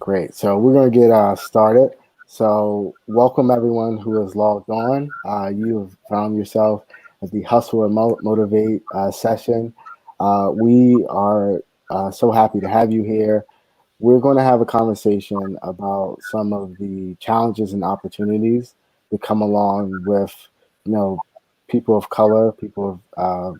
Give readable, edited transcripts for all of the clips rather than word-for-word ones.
Great. So we're going to get started. So welcome everyone who has logged on. You have found yourself at the Hustle and Motivate session. We are so happy to have you here. We're going to have a conversation about some of the challenges and opportunities that come along with, you know, people of color, people of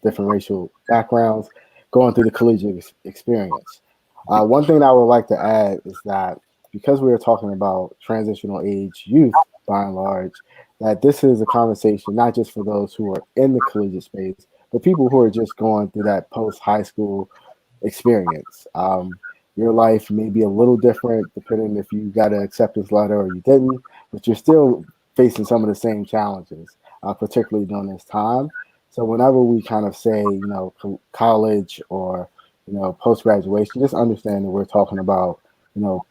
different racial backgrounds, going through the collegiate experience. One thing I would like to add is that because we are talking about transitional age youth by and large, that this is a conversation not just for those who are in the collegiate space, but people who are just going through that post high school experience. Your life may be a little different depending if you got an acceptance letter or you didn't, but you're still facing some of the same challenges, particularly during this time. So whenever we kind of say, college or, post graduation, just understand that we're talking about,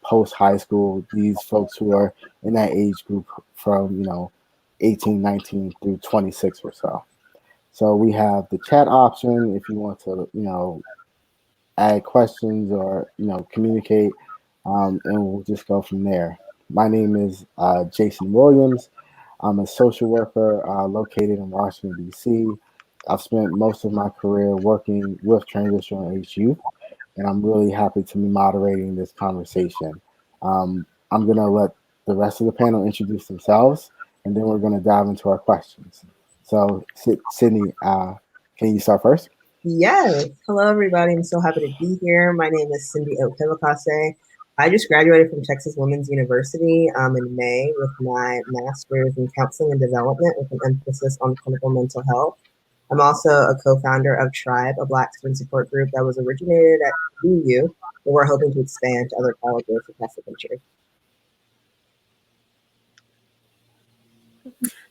post high school, these folks who are in that age group from, 18, 19 through 26 or so. So we have the chat option if you want to, add questions or, communicate, and we'll just go from there. My name is Jason Williams. I'm a social worker located in Washington, D.C. I've spent most of my career working with transitional age youth, and I'm really happy to be moderating this conversation. I'm going to let the rest of the panel introduce themselves, and then we're going to dive into our questions. So, Sydney, can you start first? Yes. Hello, everybody. I'm so happy to be here. My name is Cindy Okevakase. I just graduated from Texas Women's University in May with my master's in counseling and development with an emphasis on clinical mental health. I'm also a co-founder of Tribe, a Black student support group that was originated at BU, and we're hoping to expand to other colleges across the country.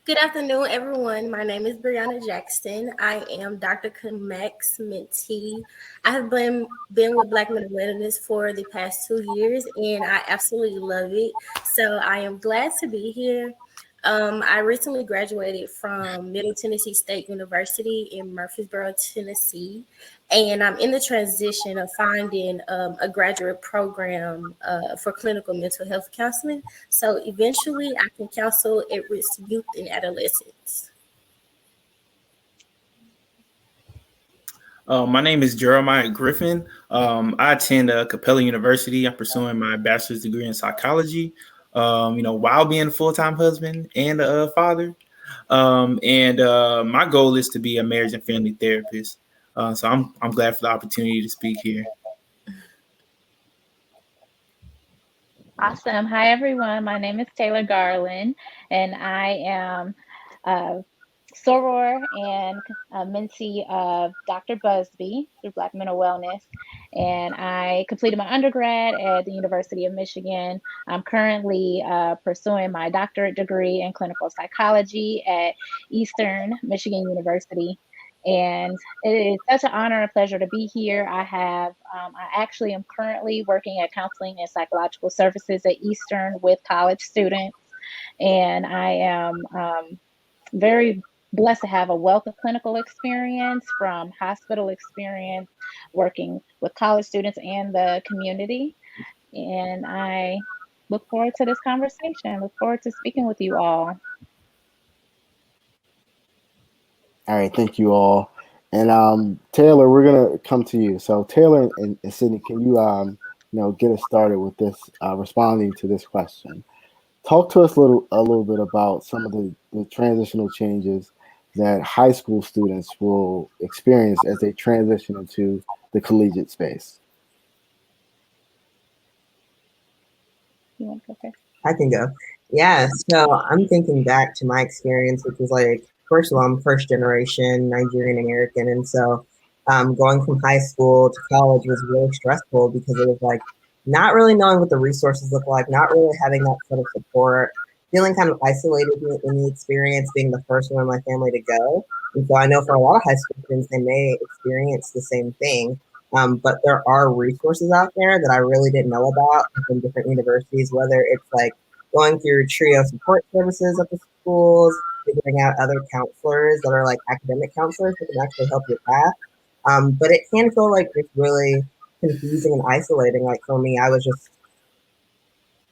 Good afternoon, everyone. My name is Brianna Jackson. I am Dr. Kamek's mentee. I have been with Black Mental Wellness for the past 2 years, and I absolutely love it. So I am glad to be here. I recently graduated from Middle Tennessee State University in Murfreesboro, Tennessee, and I'm in the transition of finding a graduate program for clinical mental health counseling. So eventually I can counsel at-risk youth and adolescents. My name is Jeremiah Griffin. I attend Capella University. I'm pursuing my bachelor's degree in psychology, while being a full-time husband and a father. My goal is to be a marriage and family therapist. So I'm glad for the opportunity to speak here. Awesome. Hi, everyone. My name is Taylor Garland, and I am a soror and a mentee of Dr. Busby through Black Mental Wellness. And I completed my undergrad at the University of Michigan. I'm currently pursuing my doctorate degree in clinical psychology at Eastern Michigan University. And it is such an honor and pleasure to be here. I actually am currently working at counseling and psychological services at Eastern with college students. And I am very blessed to have a wealth of clinical experience, from hospital experience, working with college students and the community. And I look forward to this conversation. Look forward to speaking with you all. All right, thank you all. And Taylor, we're gonna come to you. So Taylor and Sydney, can you get us started with this, responding to this question? Talk to us a little bit about some of the transitional changes that high school students will experience as they transition into the collegiate space. You want to go first? I can go. Yeah, so I'm thinking back to my experience, which was like, first of all, I'm first generation Nigerian American. And so going from high school to college was really stressful because it was like not really knowing what the resources look like, not really having that sort of support, feeling kind of isolated in the experience, being the first one in my family to go. And so I know for a lot of high school students, they may experience the same thing. But there are resources out there that I really didn't know about from different universities, whether it's like going through TRIO support services at the schools, figuring out other counselors that are like academic counselors that can actually help your path. But it can feel like it's really confusing and isolating. Like for me, I was just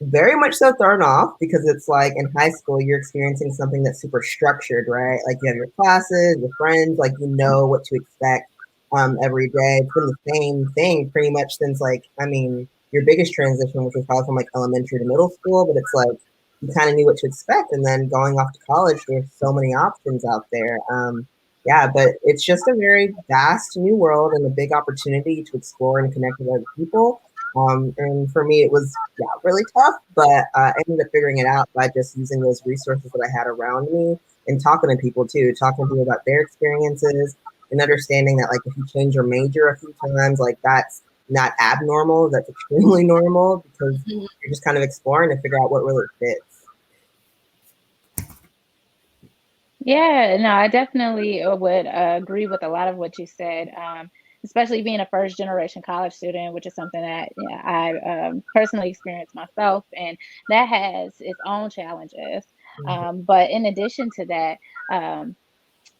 very much so thrown off because it's like in high school, you're experiencing something that's super structured, right? Like you have your classes, your friends, like you know what to expect every day. It's been the same thing pretty much since your biggest transition, which was probably from like elementary to middle school, but it's like you kind of knew what to expect. And then going off to college, there's so many options out there. Yeah, but it's just a very vast new world and a big opportunity to explore and connect with other people. And for me, it was really tough, but I ended up figuring it out by just using those resources that I had around me and talking to people too, talking to people about their experiences and understanding that like if you change your major a few times, like that's not abnormal, that's extremely normal because you're just kind of exploring to figure out what really fits. Yeah, no, I definitely would agree with a lot of what you said, especially being a first generation college student, which is something that I personally experienced myself, and that has its own challenges. But in addition to that,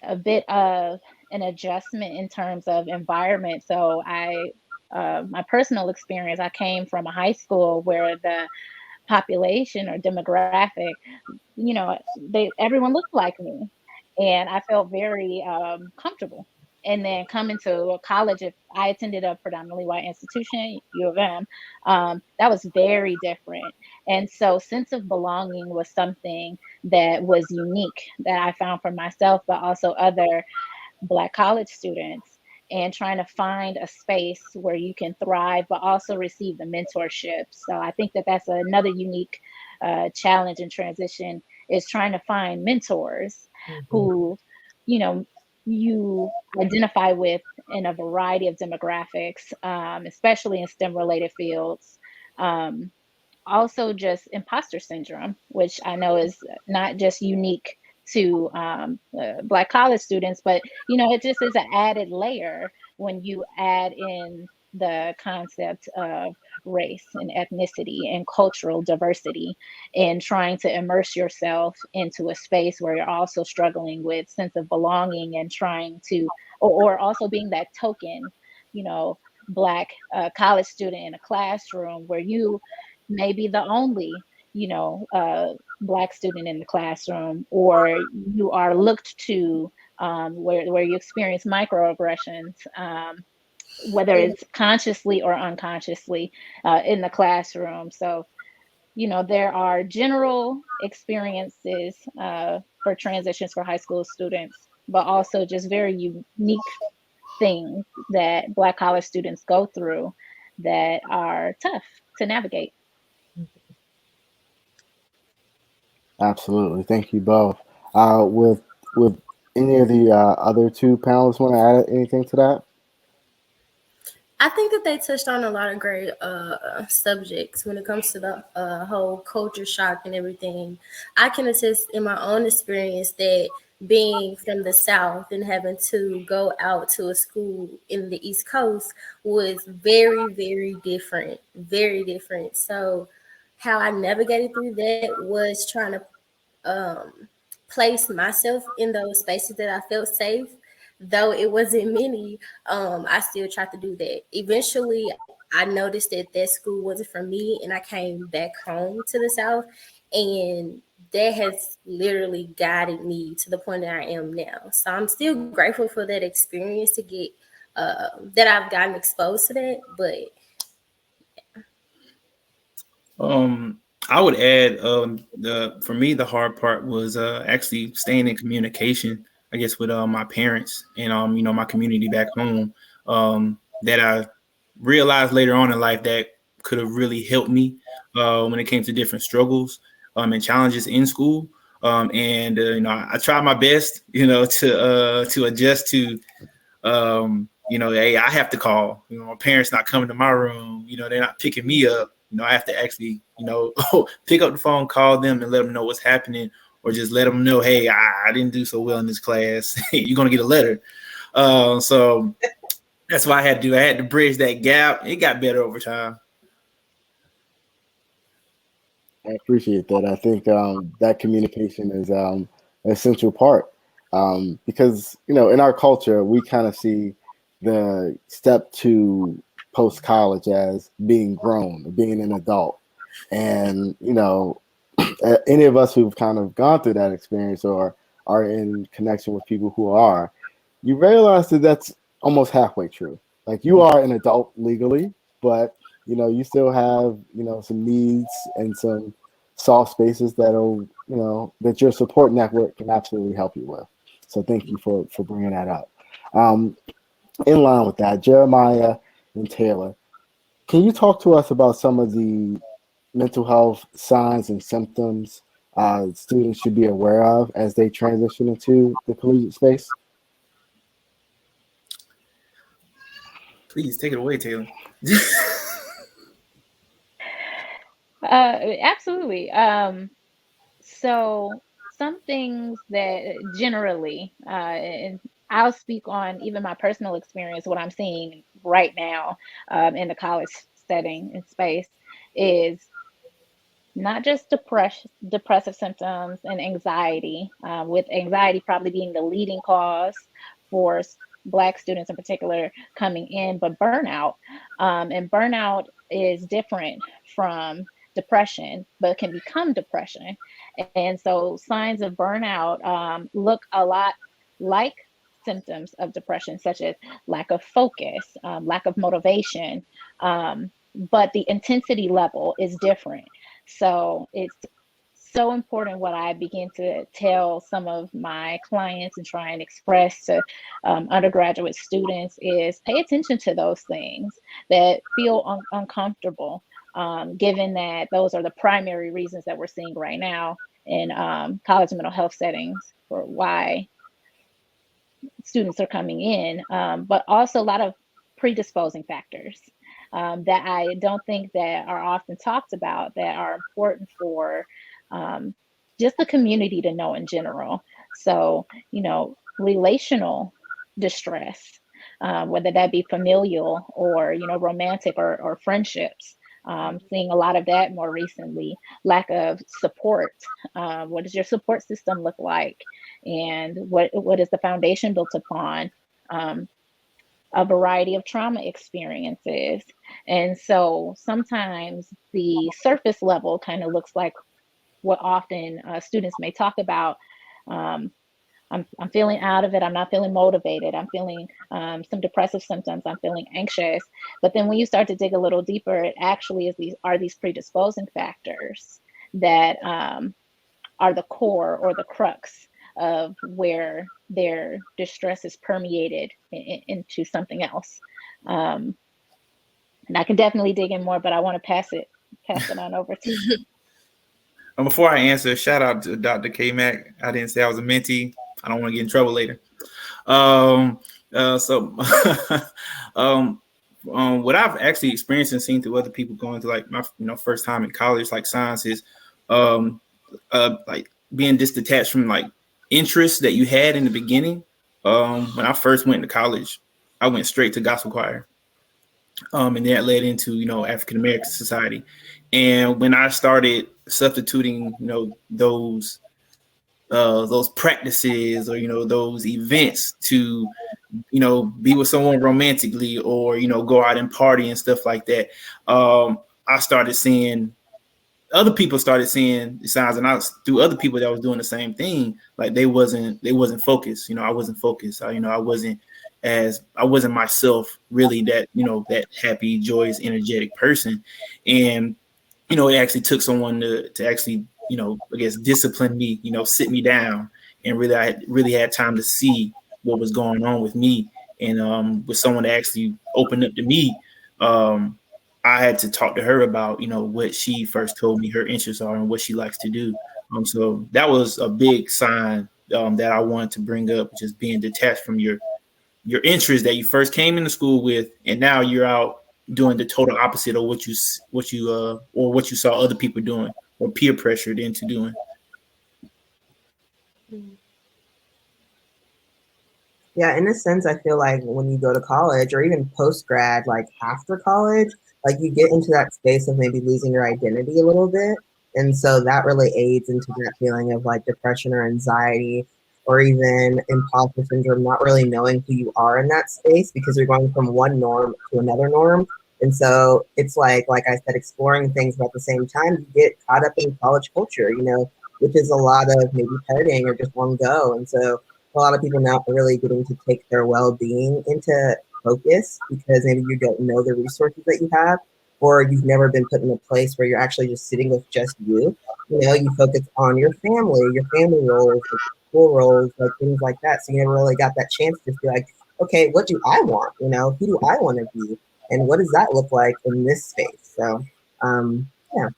a bit of an adjustment in terms of environment. So my personal experience, I came from a high school where the population or demographic, everyone looked like me, and I felt very comfortable. And then coming to a college, if I attended a predominantly white institution, U of M, that was very different. And so, sense of belonging was something that was unique that I found for myself, but also other Black college students, and trying to find a space where you can thrive, but also receive the mentorship. So I think that that's another unique challenge in transition, is trying to find mentors who, you identify with in a variety of demographics, especially in STEM related fields. Also, just imposter syndrome, which I know is not just unique to Black college students, but it just is an added layer when you add in the concept of race and ethnicity and cultural diversity, and trying to immerse yourself into a space where you're also struggling with sense of belonging and trying to, or also being that token, Black college student in a classroom where you may be the only, Black student in the classroom, or you are looked to, where you experience microaggressions, whether it's consciously or unconsciously in the classroom. So, there are general experiences for transitions for high school students, but also just very unique things that Black college students go through that are tough to navigate. Absolutely. Thank you both. With any of the other two panelists want to add anything to that? I think that they touched on a lot of great subjects when it comes to the whole culture shock and everything. I can attest in my own experience that being from the South and having to go out to a school in the East Coast was very, very different. Very different. So, how I navigated through that was trying to place myself in those spaces that I felt safe. Though it wasn't many, I still tried to do that. Eventually, I noticed that that school wasn't for me, and I came back home to the South, and that has literally guided me to the point that I am now. So I'm still grateful for that experience to get that I've gotten exposed to that. But I would add for me the hard part was actually staying in communication, I guess, with my parents and my community back home, that I realized later on in life that could have really helped me when it came to different struggles and challenges in school. And I tried my best, to adjust to hey, I have to call. My parents not coming to my room. They're not picking me up. I have to actually, pick up the phone, call them, and let them know what's happening, or just let them know, hey, I didn't do so well in this class. You're gonna get a letter. So that's what I had to do. I had to bridge that gap. It got better over time. I appreciate that. I think that communication is an essential part because, in our culture, we kind of see the step to post college as being grown, being an adult. And, any of us who've kind of gone through that experience or are in connection with people who are, you realize that that's almost halfway true. Like, you are an adult legally, but, you still have, some needs and some soft spaces that'll, that your support network can absolutely help you with. So thank you for bringing that up. In line with that, Jeremiah and Taylor, can you talk to us about some of the mental health signs and symptoms students should be aware of as they transition into the collegiate space? Please take it away, Taylor. Absolutely. So some things that generally, and I'll speak on even my personal experience, what I'm seeing right now in the college setting and space is not just depressive symptoms and anxiety, with anxiety probably being the leading cause for Black students in particular coming in, but burnout. And burnout is different from depression, but can become depression. And so signs of burnout look a lot like symptoms of depression, such as lack of focus, lack of motivation, but the intensity level is different. So it's so important what I begin to tell some of my clients and try and express to undergraduate students is pay attention to those things that feel uncomfortable, given that those are the primary reasons that we're seeing right now in college mental health settings for why students are coming in, but also a lot of predisposing factors that I don't think that are often talked about that are important for just the community to know in general. So, relational distress, whether that be familial or, romantic or friendships. Seeing a lot of that more recently. Lack of support. What does your support system look like? And what is the foundation built upon? A variety of trauma experiences. And so sometimes the surface level kind of looks like what often students may talk about. I'm feeling out of it. I'm not feeling motivated. I'm feeling some depressive symptoms. I'm feeling anxious. But then when you start to dig a little deeper, it actually are these predisposing factors that are the core or the crux of where their distress is permeated into something else. And I can definitely dig in more, but I want to pass it on over to you. Before I answer, shout out to Dr. K Mac. I didn't say I was a mentee. I don't want to get in trouble later. What I've actually experienced and seen through other people going through like my first time in college, like science is like being detached from like interests that you had in the beginning. When I first went to college, I went straight to gospel choir. And that led into, African American society. And when I started substituting, those practices or, those events to, be with someone romantically or, go out and party and stuff like that, I started seeing other people started seeing the signs, and through other people that was doing the same thing, like they wasn't focused. I wasn't focused. I wasn't myself really that, that happy, joyous, energetic person. And, it actually took someone to actually, I guess discipline me, sit me down and I really had time to see what was going on with me. And with someone that actually opened up to me, I had to talk to her about, what she first told me her interests are and what she likes to do. So that was a big sign that I wanted to bring up, just being detached from your interests that you first came into school with, and now you're out doing the total opposite of what you saw other people doing or peer pressured into doing. Yeah, in a sense, I feel like when you go to college or even post-grad, like after college, like you get into that space of maybe losing your identity a little bit. And so that really aids into that feeling of like depression or anxiety or even imposter syndrome, not really knowing who you are in that space because you're going from one norm to another norm. And so it's like I said, exploring things, but at the same time, you get caught up in college culture, which is a lot of maybe partying or just one go. And so a lot of people not really getting to take their well-being into focus because maybe you don't know the resources that you have, or you've never been put in a place where you're actually just sitting with just you. You focus on your family roles, like school roles, like things like that. So you never really got that chance to be like, okay, what do I want? Who do I want to be? And what does that look like in this space? So, yeah.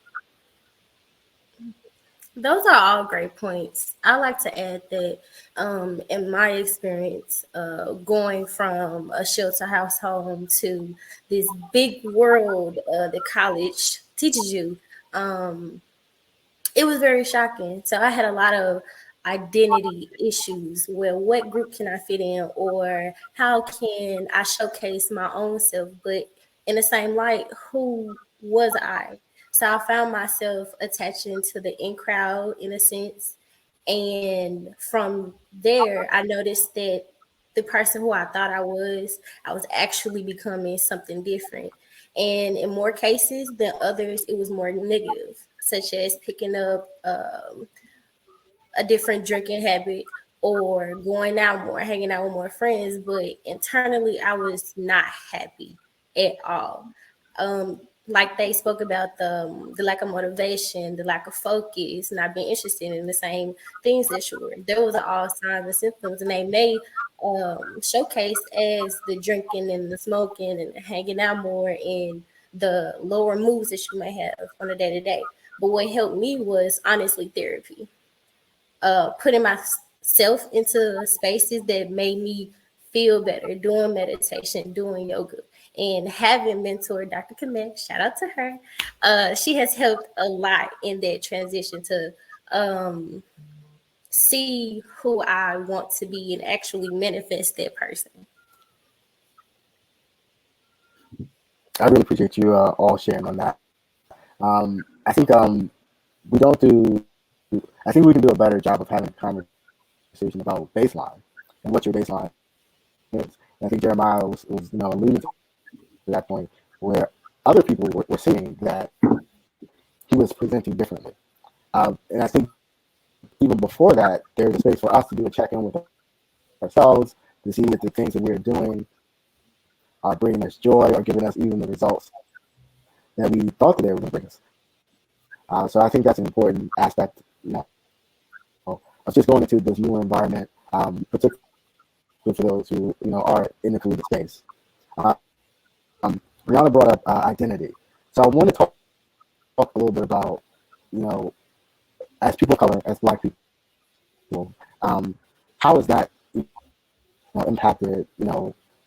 Those are all great points. I like to add that in my experience, going from a shelter house home to this big world that college teaches you, it was very shocking. So I had a lot of identity issues where what group can I fit in or how can I showcase my own self, but in the same light, who was I? So I found myself attaching to the in crowd in a sense. And from there, I noticed that the person who I thought I was actually becoming something different. And in more cases than others, it was more negative, such as picking up a different drinking habit or going out more, hanging out with more friends. But internally, I was not happy at all. Like they spoke about the lack of motivation, the lack of focus, not being interested in the same things that you were. There was all signs and symptoms, and they may showcased as the drinking and the smoking and hanging out more and the lower moods that you may have on a day to day. But what helped me was honestly therapy, putting myself into spaces that made me feel better, doing meditation, doing yoga, and having mentor Dr. Kamek, shout out to her. She has helped a lot in that transition to see who I want to be and actually manifest that person. I really appreciate you all sharing on that. I think we don't do. I think we can do a better job of having a conversation about baseline and what your baseline is. And I think Jeremiah was alluding to that point where other people were seeing that he was presenting differently. And I think even before that, there's a space for us to do a check-in with ourselves to see if the things that we're doing are bringing us joy or giving us even the results that we thought that they were going to bring us. So I think that's an important aspect, of just going into this new environment, particularly for those who are in the collegiate space. Brianna brought up identity, so I want to talk a little bit about, as people of color, as Black people, how is that impacted,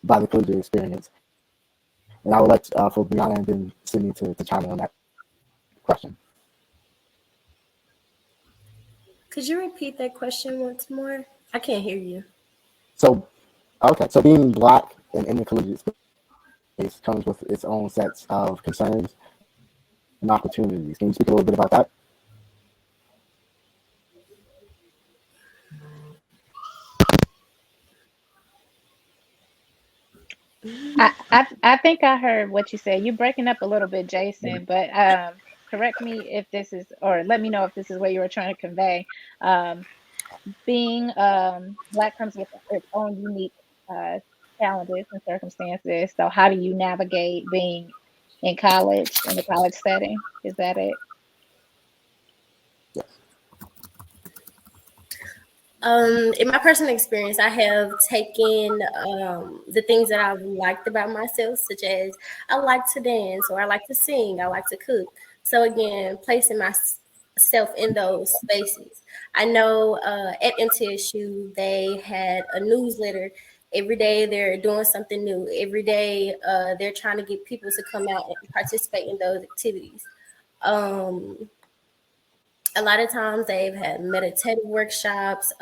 by the collegiate experience? And I would like for Brianna and then Sydney to chime in on that question. Could you repeat that question once more? I can't hear you. So being Black and in the collegiate space comes with its own sets of concerns and opportunities. Can you speak a little bit about that? I think I heard what you said. You're breaking up a little bit, Jason, but correct me if this is, or let me know if this is what you were trying to convey. Being Black comes with its own unique challenges and circumstances. So how do you navigate being in college, in the college setting? Is that it? In my personal experience, I have taken the things that I've liked about myself, such as I like to dance or I like to sing, I like to cook. So again, placing myself in those spaces. I know at MTSU they had a newsletter. Every day they're doing something new. Every day they're trying to get people to come out and participate in those activities. A lot of times they've had meditative workshops,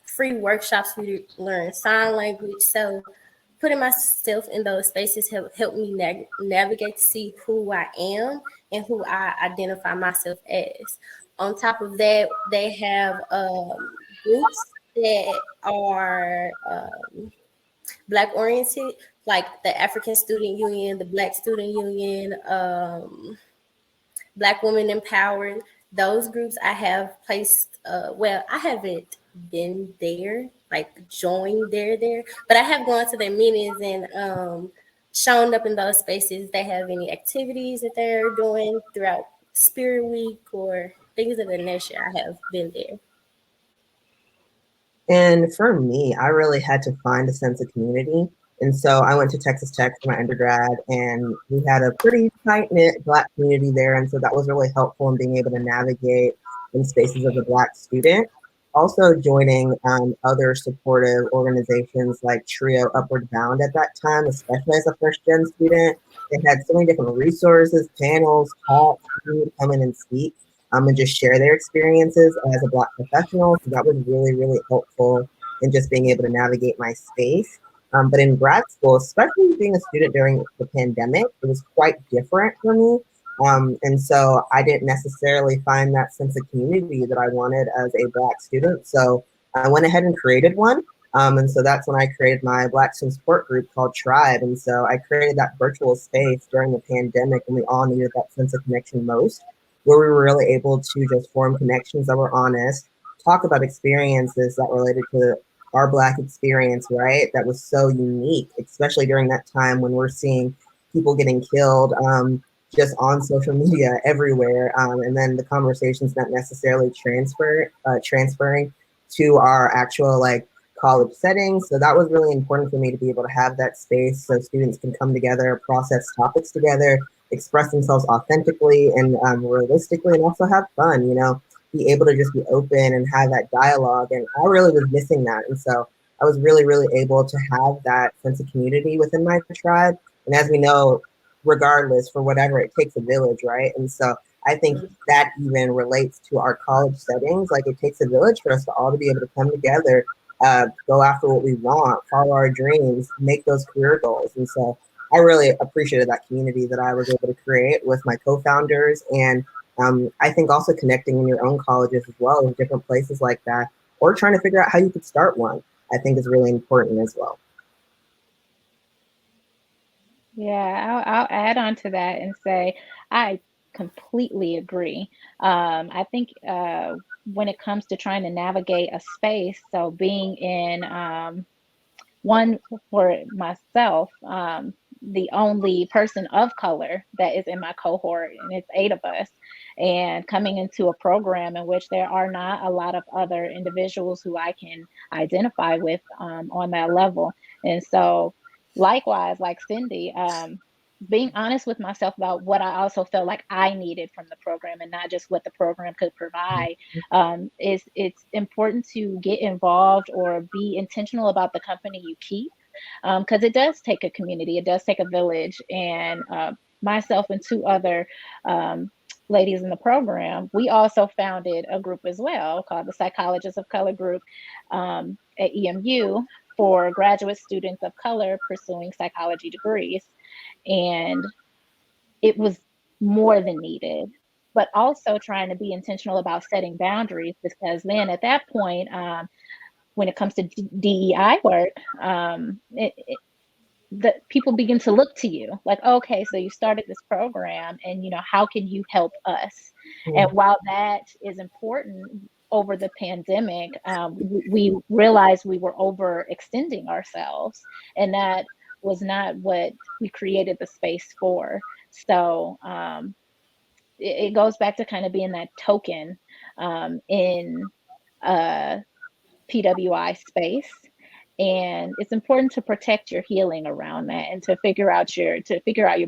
free workshops for you to learn sign language. So putting myself in those spaces helped me navigate to see who I am and who I identify myself as. On top of that, they have groups that are Black oriented like the African Student Union, the Black Student Union, Black Women Empowered. Those groups I have placed. Well, I haven't been there, like joined there, but I have gone to their meetings and shown up in those spaces. They have any activities that they're doing throughout Spirit Week or things of the nature. I have been there. And for me, I really had to find a sense of community. And so I went to Texas Tech for my undergrad, and we had a pretty tight-knit Black community there. And so that was really helpful in being able to navigate in spaces as a Black student. Also joining other supportive organizations like Trio Upward Bound at that time, especially as a first-gen student. They had so many different resources, panels, talks, people would come in and speak. And just share their experiences as a Black professional. So that was really, really helpful in just being able to navigate my space. But in grad school, especially being a student during the pandemic, it was quite different for me. And so I didn't necessarily find that sense of community that I wanted as a Black student. So I went ahead and created one. And so that's when I created my Black student support group called Tribe. And so I created that virtual space during the pandemic when we all needed that sense of connection most, where we were really able to just form connections that were honest, talk about experiences that related to our Black experience, right? That was so unique, especially during that time when we're seeing people getting killed just on social media everywhere. And then the conversations not necessarily transferring to our actual like college settings. So that was really important for me to be able to have that space so students can come together, process topics together, express themselves authentically and realistically, and also have fun, be able to just be open and have that dialogue. And I really was missing that. And so I was really, really able to have that sense of community within my tribe. And as we know, regardless, for whatever, it takes a village, right? And so I think that even relates to our college settings. Like it takes a village for us to all to be able to come together, go after what we want, follow our dreams, make those career goals. And so I really appreciated that community that I was able to create with my co-founders. And I think also connecting in your own colleges as well, in different places like that, or trying to figure out how you could start one, I think is really important as well. Yeah, I'll add on to that and say I completely agree. I think when it comes to trying to navigate a space, so being in one for myself, the only person of color that is in my cohort, and it's 8 of us, and coming into a program in which there are not a lot of other individuals who I can identify with on that level. And so likewise, like Cindy, being honest with myself about what I also felt like I needed from the program and not just what the program could provide. It's important to get involved or be intentional about the company you keep, because it does take a community, it does take a village. And myself and 2 other ladies in the program, we also founded a group as well called the Psychologists of Color Group at EMU for graduate students of color pursuing psychology degrees. And it was more than needed, but also trying to be intentional about setting boundaries, because then at that point, when it comes to DEI work, the people begin to look to you like, okay, so you started this program and, how can you help us? And while that is important, over the pandemic, we realized we were overextending ourselves, and that was not what we created the space for. So it goes back to kind of being that token in PWI space. And it's important to protect your healing around that and to figure out your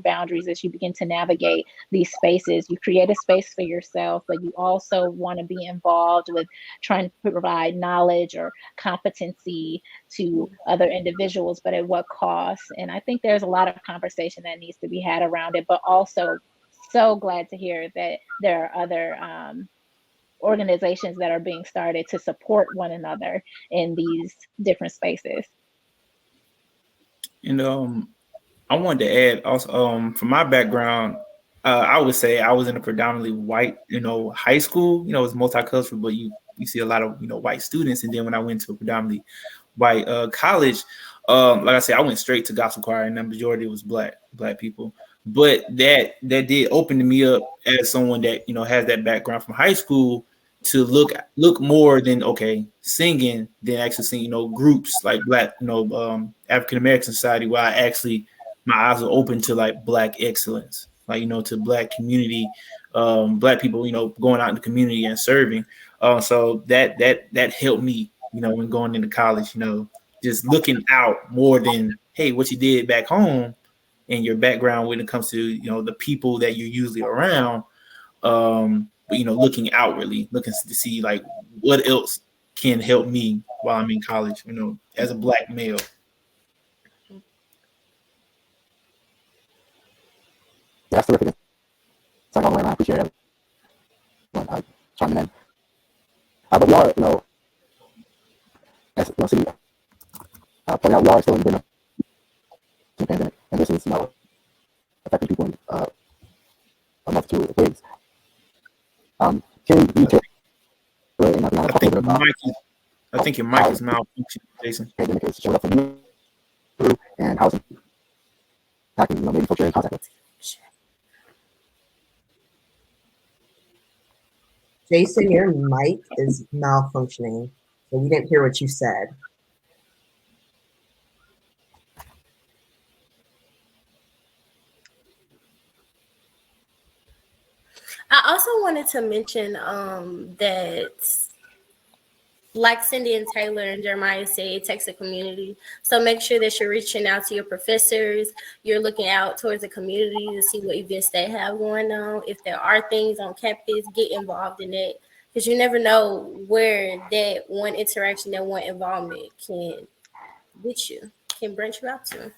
boundaries as you begin to navigate these spaces. You create a space for yourself, but you also want to be involved with trying to provide knowledge or competency to other individuals, but at what cost? And I think there's a lot of conversation that needs to be had around it, but also so glad to hear that there are other organizations that are being started to support one another in these different spaces. And I wanted to add also, from my background, I would say I was in a predominantly white, high school. It's multicultural, but you see a lot of white students. And then when I went to a predominantly white college, Like I said, I went straight to gospel choir, and the majority was black people. But that did open me up as someone that has that background from high school to look more than singing than actually seeing groups like Black African American Society, where I actually my eyes are open to like Black excellence, like to Black community, Black people going out in the community and serving. So that helped me when going into college, just looking out more than hey what you did back home and your background when it comes to the people that you're usually around. But looking outwardly, looking to see like what else can help me while I'm in college, as a Black male. That's terrific. It's like all the way around. I appreciate it. Chiming in. But we are, as City pointed out, we are still in the pandemic, and this is affecting people in a multitude of ways. Can you take I think your mic is malfunctioning, Jason. Pandemic is showing up for you and how's it impacting, maybe folks you're in contact with? Jason, your mic is malfunctioning, so we didn't hear what you said. I also wanted to mention that like Cindy and Taylor and Jeremiah said, it takes a community. So make sure that you're reaching out to your professors. You're looking out towards the community to see what events they have going on. If there are things on campus, get involved in it. Because you never know where that one interaction, that one involvement can reach you, can branch you out to.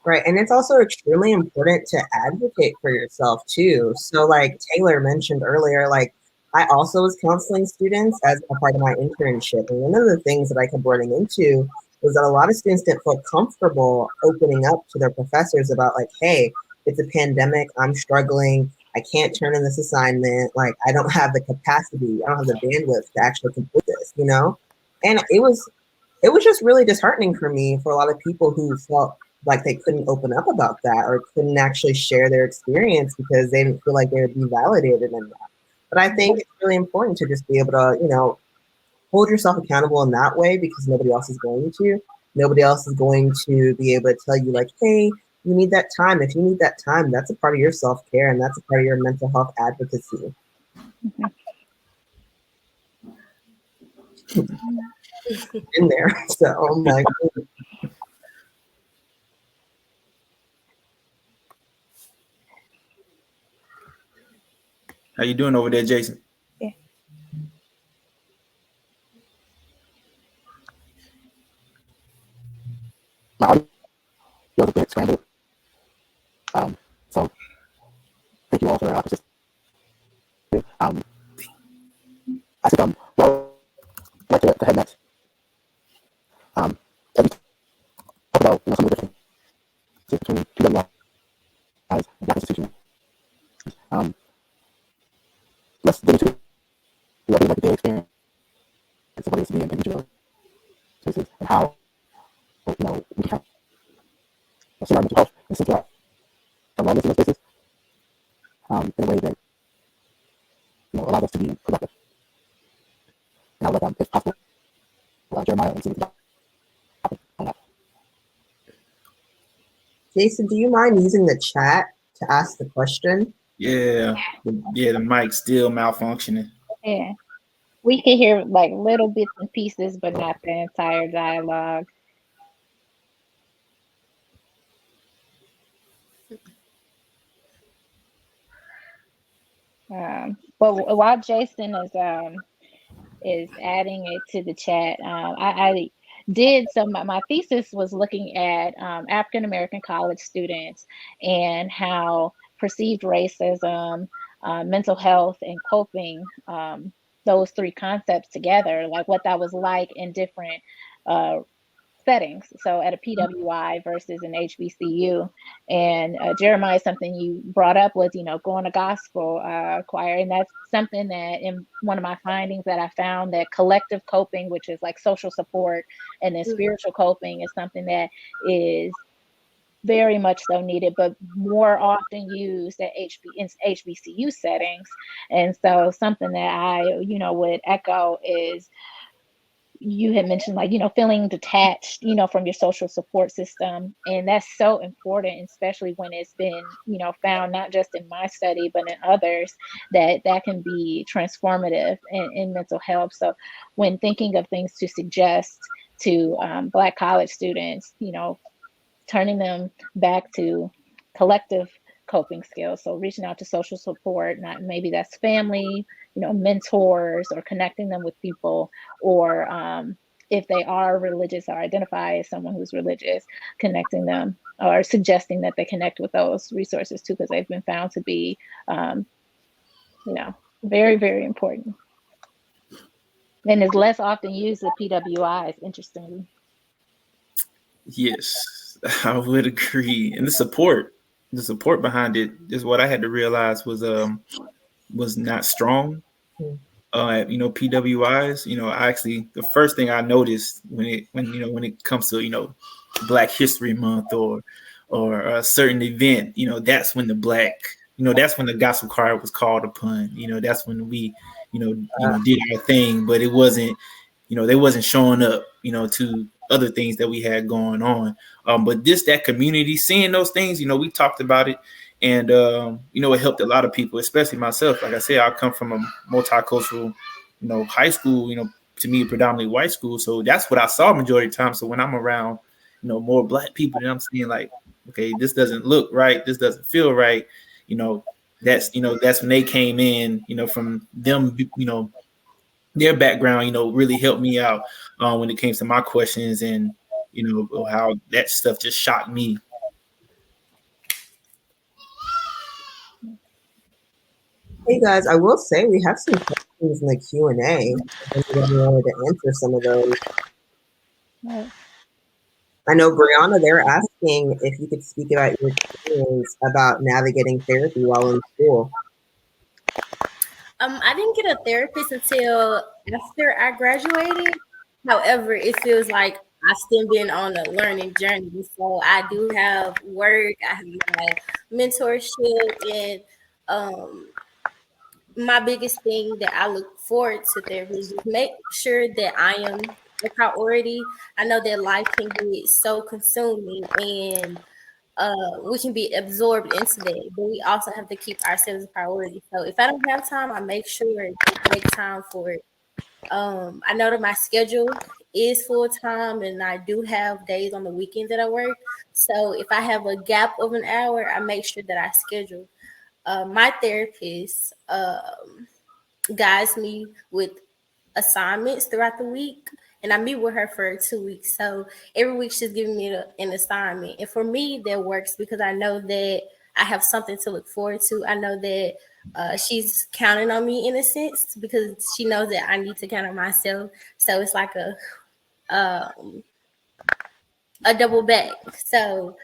Right. And it's also extremely important to advocate for yourself too. So like Taylor mentioned earlier, like I also was counseling students as a part of my internship. And one of the things that I kept running into was that a lot of students didn't feel comfortable opening up to their professors about like, hey, it's a pandemic, I'm struggling, I can't turn in this assignment, like I don't have the capacity, I don't have the bandwidth to actually complete this, And it was just really disheartening for me, for a lot of people who felt like they couldn't open up about that or couldn't actually share their experience because they didn't feel like they would be validated in that. But I think it's really important to just be able to, hold yourself accountable in that way, because nobody else is going to. Nobody else is going to be able to tell you like, hey, you need that time. If you need that time, that's a part of your self-care and that's a part of your mental health advocacy. In there. So I'm like, How you doing over there, Jason? Yeah. My audio was a bit scrambled. So thank you all for participating. I think well, I'd like to head next. Every talk about some of the differences between PWIs and Black institutions. Let's get into what it is like the experience of what it is to be in individual spaces and how we can see our mental health and center our wellness in those spaces in a way that allows us to be productive. And I'll let, if possible, Jeremiah and Cindy on that. Jason, do you mind using the chat to ask the question? Yeah, the mic's still malfunctioning. Yeah. We can hear like little bits and pieces, but not the entire dialogue. But while Jason is adding it to the chat, I did my thesis was looking at African American college students and how perceived racism, mental health, and coping, those three concepts together, like what that was like in different settings. So at a PWI versus an HBCU. And Jeremiah, something you brought up was, going to gospel choir. And that's something that in one of my findings that I found, that collective coping, which is like social support, and then spiritual coping is something that is very much so needed, but more often used at in HBCU settings. And so something that I, would echo is, you had mentioned, like, feeling detached, from your social support system. And that's so important, especially when it's been, found not just in my study, but in others, that can be transformative in mental health. So when thinking of things to suggest to Black college students, turning them back to collective coping skills. So reaching out to social support, maybe that's family, mentors, or connecting them with people, or if they are religious or identify as someone who's religious, connecting them or suggesting that they connect with those resources too, because they've been found to be, very, very important. And is less often used at PWIs, interestingly. Yes, I would agree. And the support behind it is what I had to realize was not strong. PWIs. I actually, the first thing I noticed when it comes to Black History Month or a certain event, that's when that's when the gospel choir was called upon. That's when we did our thing, but it wasn't, they wasn't showing up, to other things that we had going on. But that community, seeing those things, we talked about it, and it helped a lot of people, especially myself. Like I said, I come from a multicultural, high school, to me, predominantly white school. So that's what I saw majority of the time. So when I'm around, more Black people, then I'm seeing like, okay, this doesn't look right. This doesn't feel right. That's when they came in, from them, their background, really helped me out when it came to my questions, and how that stuff just shocked me. Hey guys, I will say we have some questions in the Q&A. If anybody wanted to answer some of those. Right. I know, Brianna, they're asking if you could speak about your experience about navigating therapy while in school. I didn't get a therapist until after I graduated. However, it feels like I've still been on a learning journey. So I do have work, I have my mentorship, and my biggest thing that I look forward to therapy is just make sure that I am a priority. I know that life can get so consuming, and we can be absorbed into that, but we also have to keep ourselves a priority. So if I don't have time, I make sure to make time for it. I know that my schedule is full time, and I do have days on the weekend that I work. So if I have a gap of an hour, I make sure that I schedule. My therapist guides me with assignments throughout the week, and I meet with her for 2 weeks. So every week she's giving me an assignment. And for me, that works because I know that I have something to look forward to. I know that she's counting on me in a sense because she knows that I need to count on myself. So it's like a double back. So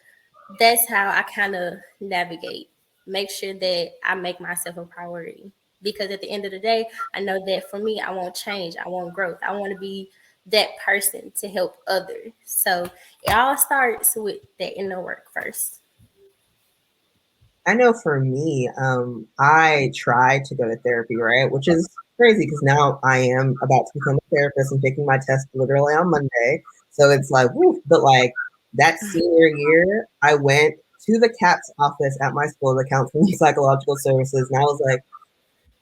that's how I kind of navigate. Make sure that I make myself a priority. Because at the end of the day, I know that for me, I want change. I want growth. I want to be that person to help others. So it all starts with that inner work first. I know for me, I tried to go to therapy, right? Which is crazy because now I am about to become a therapist and taking my test literally on Monday. So it's like, woo. But like that senior year, I went to the CAPS office at my school, the Counseling and Psychological Services, and I was like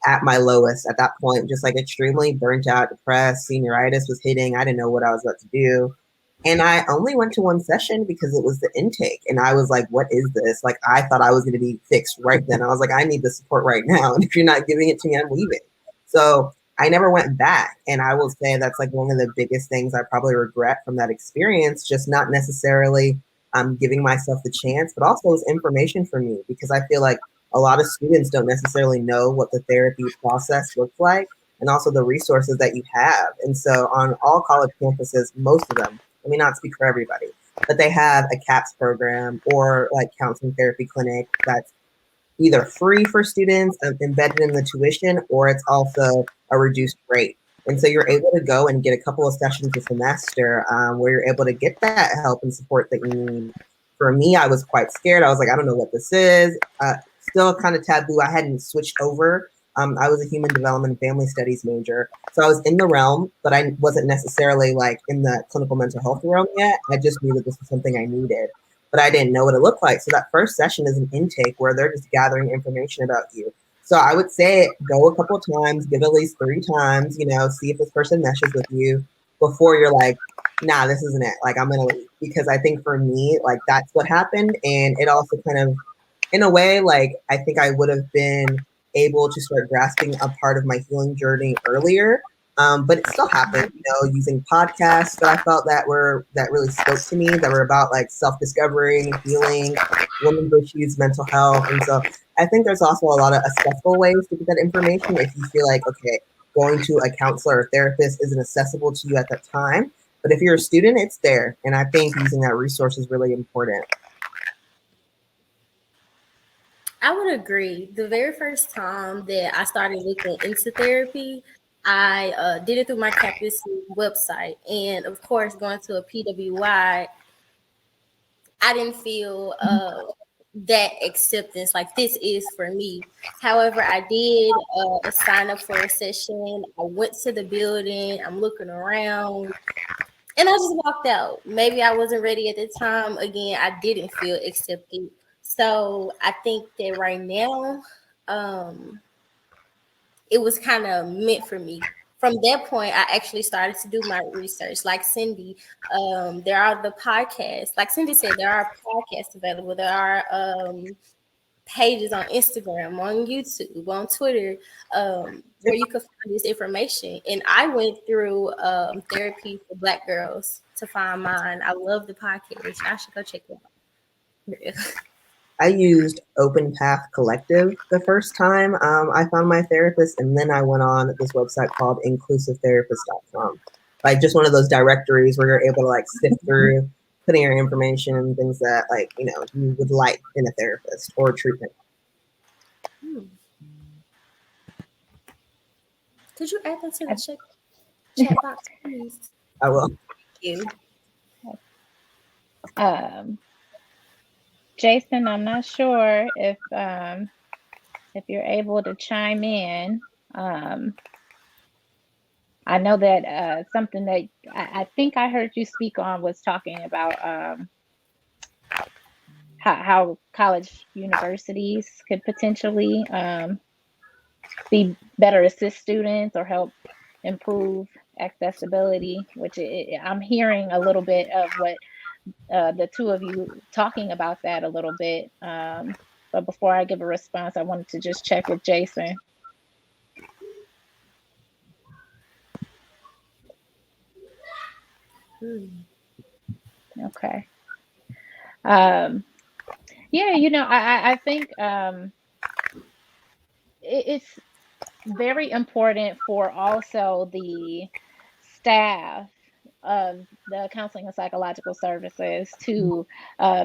at my lowest at that point, just like extremely burnt out, depressed, senioritis was hitting. I didn't know what I was about to do. And I only went to one session because it was the intake. And I was like, what is this? Like, I thought I was going to be fixed right then. I was like, I need the support right now. And if you're not giving it to me, I'm leaving. So I never went back. And I will say that's like one of the biggest things I probably regret from that experience, just not necessarily giving myself the chance, but also as information for me, because I feel like a lot of students don't necessarily know what the therapy process looks like and also the resources that you have. And so on all college campuses, most of them, let me not speak for everybody, but they have a CAPS program or like counseling therapy clinic that's either free for students embedded in the tuition, or it's also a reduced rate. And so you're able to go and get a couple of sessions a semester where you're able to get that help and support that you need. For me, I was quite scared. I was like, I don't know what this is. Still kind of taboo. I hadn't switched over. I was a human development and family studies major. So I was in the realm, but I wasn't necessarily like in the clinical mental health realm yet. I just knew that this was something I needed, but I didn't know what it looked like. So that first session is an intake where they're just gathering information about you. So I would say go a couple of times, give at least 3 times, see if this person meshes with you before you're like, nah, this isn't it. Like, I'm going to leave. Because I think for me, like, that's what happened. And it also kind of, in a way, like, I think I would have been able to start grasping a part of my healing journey earlier. But it still happened, using podcasts that I felt that really spoke to me, that were about like self-discovery, healing, women's issues, mental health. And so I think there's also a lot of accessible ways to get that information if you feel like, okay, going to a counselor or therapist isn't accessible to you at that time. But if you're a student, it's there. And I think using that resource is really important. I would agree. The very first time that I started looking into therapy, I did it through my campus website. And of course, going to a PWI, I didn't feel that acceptance, like this is for me. However, I did sign up for a session. I went to the building, I'm looking around, and I just walked out. Maybe I wasn't ready at the time. Again, I didn't feel accepted. So I think that right now, it was kind of meant for me. From that point, I actually started to do my research. Like Cindy, there are the podcasts. Like Cindy said, there are podcasts available. There are pages on Instagram, on YouTube, on Twitter, where you can find this information. And I went through therapy for Black girls to find mine. I love the podcast. I should go check it out. I used Open Path Collective the first time I found my therapist, and then I went on this website called inclusivetherapist.com. Like just one of those directories where you're able to like sift through, putting your information and things that like, you would like in a therapist or treatment. Could you add that to the chat box, please? I will. Thank you. Jason, I'm not sure if you're able to chime in. I know that something that I think I heard you speak on was talking about how college universities could potentially be better assist students or help improve accessibility, which I'm hearing a little bit of what the two of you talking about that a little bit. But before I give a response, I wanted to just check with Jason. Okay. Yeah, I think it's very important for also the staff of the counseling and psychological services to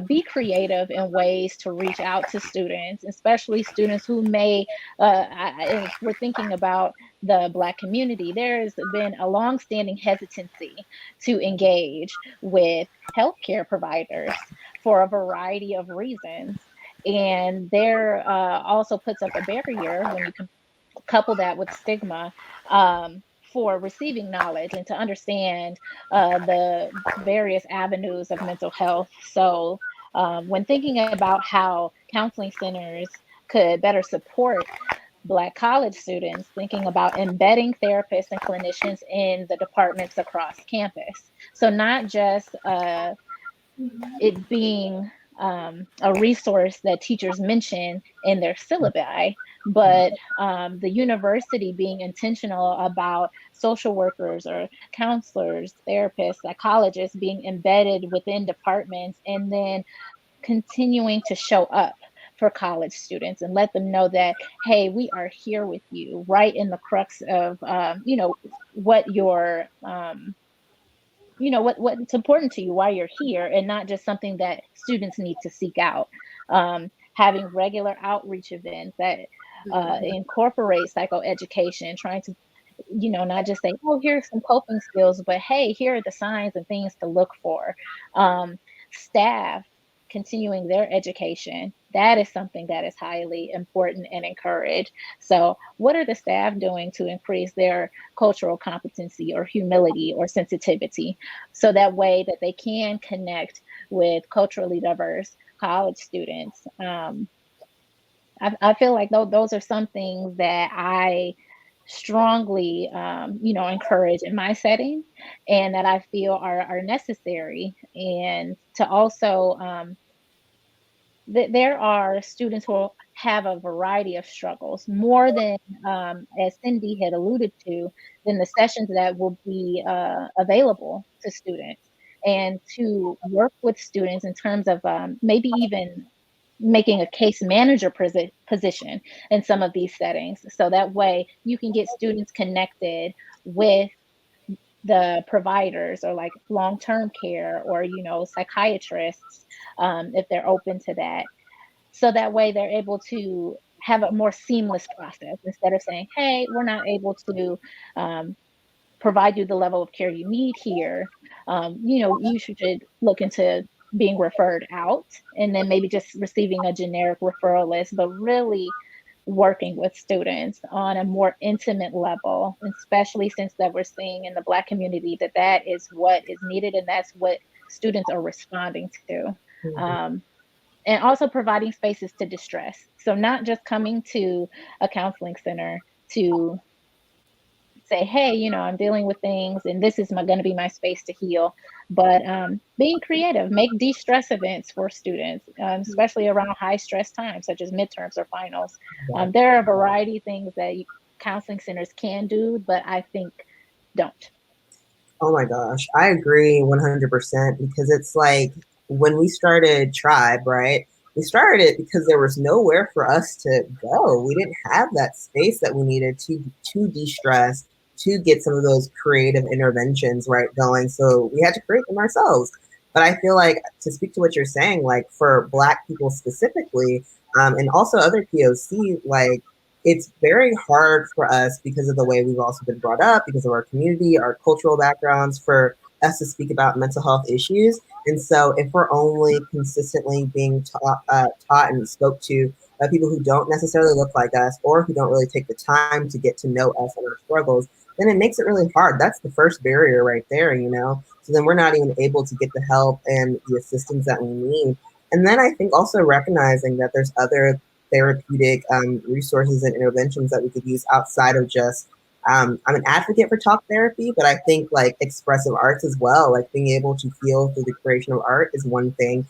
be creative in ways to reach out to students, especially students who may, if we're thinking about the Black community, there's been a longstanding hesitancy to engage with healthcare providers for a variety of reasons. And there also puts up a barrier when you can couple that with stigma for receiving knowledge and to understand the various avenues of mental health. So when thinking about how counseling centers could better support Black college students, thinking about embedding therapists and clinicians in the departments across campus. So not just it being a resource that teachers mention in their syllabi, but the university being intentional about social workers or counselors, therapists, psychologists being embedded within departments, and then continuing to show up for college students and let them know that, hey, we are here with you, right in the crux of, what your what's important to you, why you're here, and not just something that students need to seek out. Having regular outreach events that incorporate psychoeducation, trying to not just say, oh, here's some coping skills, but hey, here are the signs and things to look for. Staff continuing their education, that is something that is highly important and encouraged. So, what are the staff doing to increase their cultural competency or humility or sensitivity so that way that they can connect with culturally diverse college students? I feel like those are some things that I strongly, encourage in my setting, and that I feel are necessary. And to also, there are students who have a variety of struggles, more than, as Cindy had alluded to, than the sessions that will be available to students, and to work with students in terms of maybe even making a case manager position in some of these settings. So that way you can get students connected with the providers, or like long-term care, or, psychiatrists, if they're open to that. So that way they're able to have a more seamless process, instead of saying, hey, we're not able to um, provide you the level of care you need here. You should look into being referred out, and then maybe just receiving a generic referral list, but really working with students on a more intimate level, especially since that we're seeing in the Black community that is what is needed, and that's what students are responding to. Um, and also providing spaces to distress. So not just coming to a counseling center to say, hey, I'm dealing with things, and this is going to be my space to heal. But being creative, make de-stress events for students, especially around high stress times, such as midterms or finals. There are a variety of things that counseling centers can do, but I think don't. Oh my gosh, I agree 100% because it's like when we started Tribe, right? We started it because there was nowhere for us to go. We didn't have that space that we needed to de-stress, to get some of those creative interventions right going. So we had to create them ourselves. But I feel like, to speak to what you're saying, like for Black people specifically, and also other POC, like it's very hard for us because of the way we've also been brought up, because of our community, our cultural backgrounds, for us to speak about mental health issues. And so if we're only consistently being taught and spoke to by people who don't necessarily look like us, or who don't really take the time to get to know us and our struggles, then it makes it really hard. That's the first barrier right there, So then we're not even able to get the help and the assistance that we need. And then I think also recognizing that there's other therapeutic resources and interventions that we could use outside of just I'm an advocate for talk therapy, but I think like expressive arts as well, like being able to feel through the creation of art is one thing,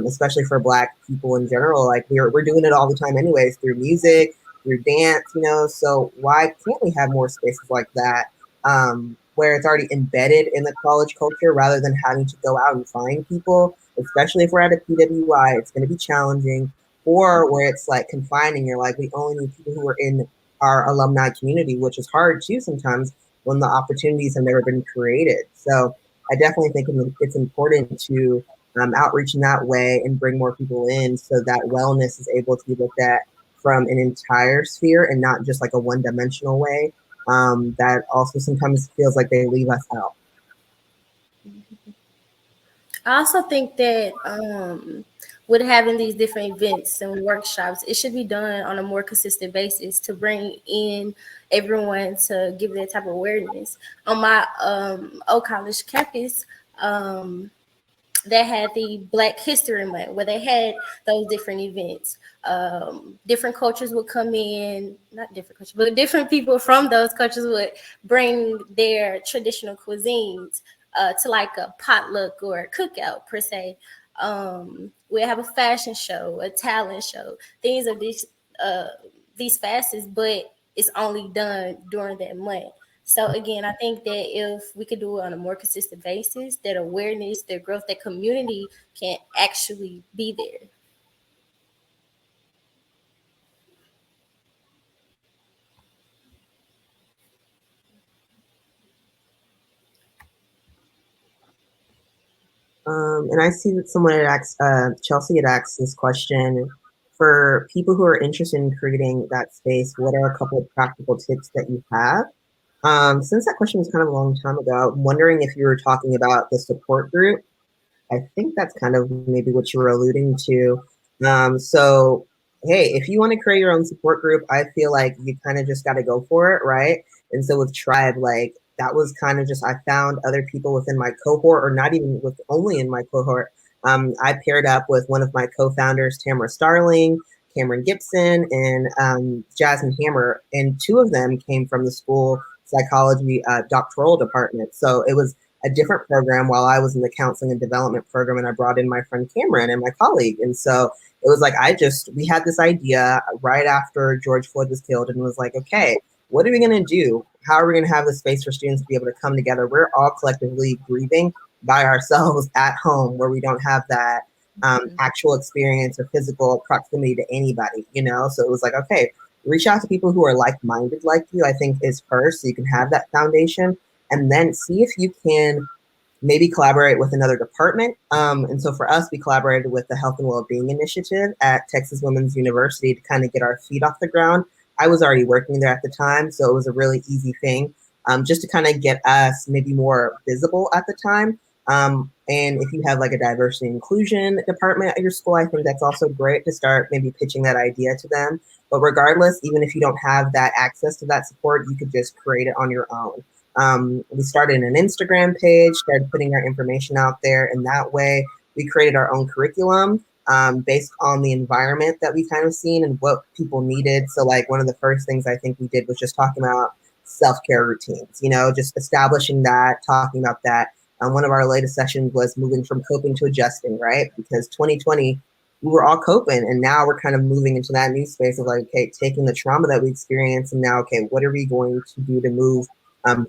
especially for Black people in general. Like we're doing it all the time anyways, through music, through dance, so why can't we have more spaces like that, where it's already embedded in the college culture, rather than having to go out and find people, especially if we're at a PWI, it's going to be challenging. Or where it's like confining, you're like, we only need people who are in our alumni community, which is hard too sometimes when the opportunities have never been created. So I definitely think it's important to outreach in that way and bring more people in, so that wellness is able to be looked at from an entire sphere and not just like a one-dimensional way, that also sometimes feels like they leave us out. I also think that with having these different events and workshops, it should be done on a more consistent basis to bring in everyone to give that type of awareness. On my old college campus, they had the Black History Month, where they had those different events. Different cultures would come in, not different cultures, but different people from those cultures would bring their traditional cuisines to like a potluck or a cookout per se. We have a fashion show, a talent show, things of these facets, but it's only done during that month. So again, I think that if we could do it on a more consistent basis, that awareness, that growth, that community can actually be there. And I see that someone had asked, Chelsea had asked this question. For people who are interested in creating that space, what are a couple of practical tips that you have? Since that question was kind of a long time ago, I'm wondering if you were talking about the support group. I think that's kind of maybe what you were alluding to. So, hey, if you want to create your own support group, I feel like you kind of just got to go for it, right? And so with Tribe, like that was kind of just I found other people within my cohort, or not even with only in my cohort. I paired up with one of my co-founders, Tamara Starling, Cameron Gibson, and Jasmine Hammer, and two of them came from the school psychology doctoral department. So it was a different program while I was in the counseling and development program, and I brought in my friend Cameron and my colleague. And so it was like we had this idea right after George Floyd was killed, and was like, okay, what are we going to do? How are we going to have the space for students to be able to come together? We're all collectively grieving by ourselves at home, where we don't have that actual experience or physical proximity to anybody, you know? So it was like, okay, reach out to people who are like-minded like you, I think is first, so you can have that foundation, and then see if you can maybe collaborate with another department. And so for us, we collaborated with the Health and Wellbeing Initiative at Texas Women's University to kind of get our feet off the ground. I was already working there at the time, so it was a really easy thing, just to kind of get us maybe more visible at the time. And if you have like a diversity and inclusion department at your school, I think that's also great to start maybe pitching that idea to them. But regardless, even if you don't have that access to that support, you could just create it on your own. We started an Instagram page, started putting our information out there, and that way we created our own curriculum based on the environment that we kind of seen and what people needed. So like one of the first things I think we did was just talking about self-care routines, you know, just establishing that, talking about that. One of our latest sessions was moving from coping to adjusting, right? Because 2020, we were all coping, and now we're kind of moving into that new space of like, okay, taking the trauma that we experienced, and now, okay, what are we going to do to move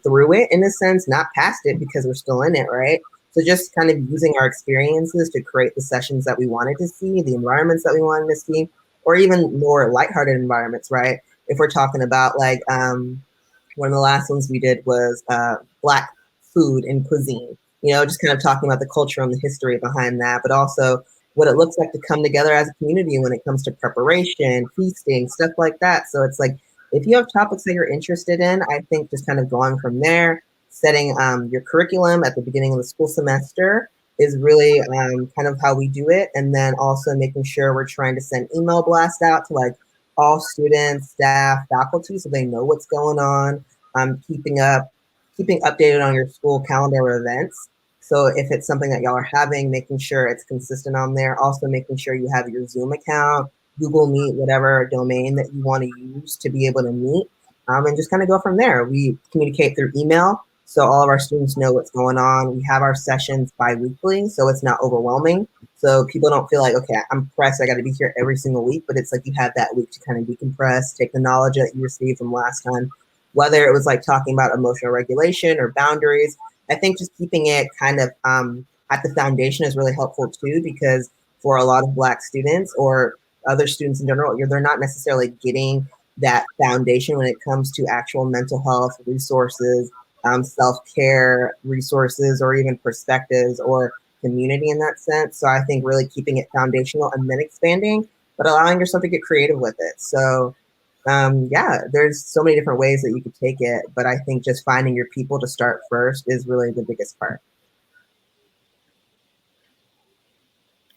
through it in a sense, not past it because we're still in it, right? So just kind of using our experiences to create the sessions that we wanted to see, the environments that we wanted to see, or even more lighthearted environments, right? If we're talking about like one of the last ones we did was Black food and cuisine, you know, just kind of talking about the culture and the history behind that, but also what it looks like to come together as a community when it comes to preparation, feasting, stuff like that. So it's like, if you have topics that you're interested in, I think just kind of going from there, setting your curriculum at the beginning of the school semester is really kind of how we do it. And then also making sure we're trying to send email blasts out to like all students, staff, faculty, so they know what's going on. Keeping updated on your school calendar of events. So if it's something that y'all are having, making sure it's consistent on there. Also making sure you have your Zoom account, Google Meet, whatever domain that you want to use to be able to meet, and just kind of go from there. We communicate through email, so all of our students know what's going on. We have our sessions bi-weekly, so it's not overwhelming. So people don't feel like, okay, I'm pressed, I got to be here every single week, but it's like you have that week to kind of decompress, take the knowledge that you received from last time, whether it was like talking about emotional regulation or boundaries. I think just keeping it kind of at the foundation is really helpful too, because for a lot of Black students or other students in general, they're not necessarily getting that foundation when it comes to actual mental health resources, self-care resources, or even perspectives or community in that sense. So I think really keeping it foundational and then expanding, but allowing yourself to get creative with it. So yeah, there's so many different ways that you could take it, but I think just finding your people to start first is really the biggest part.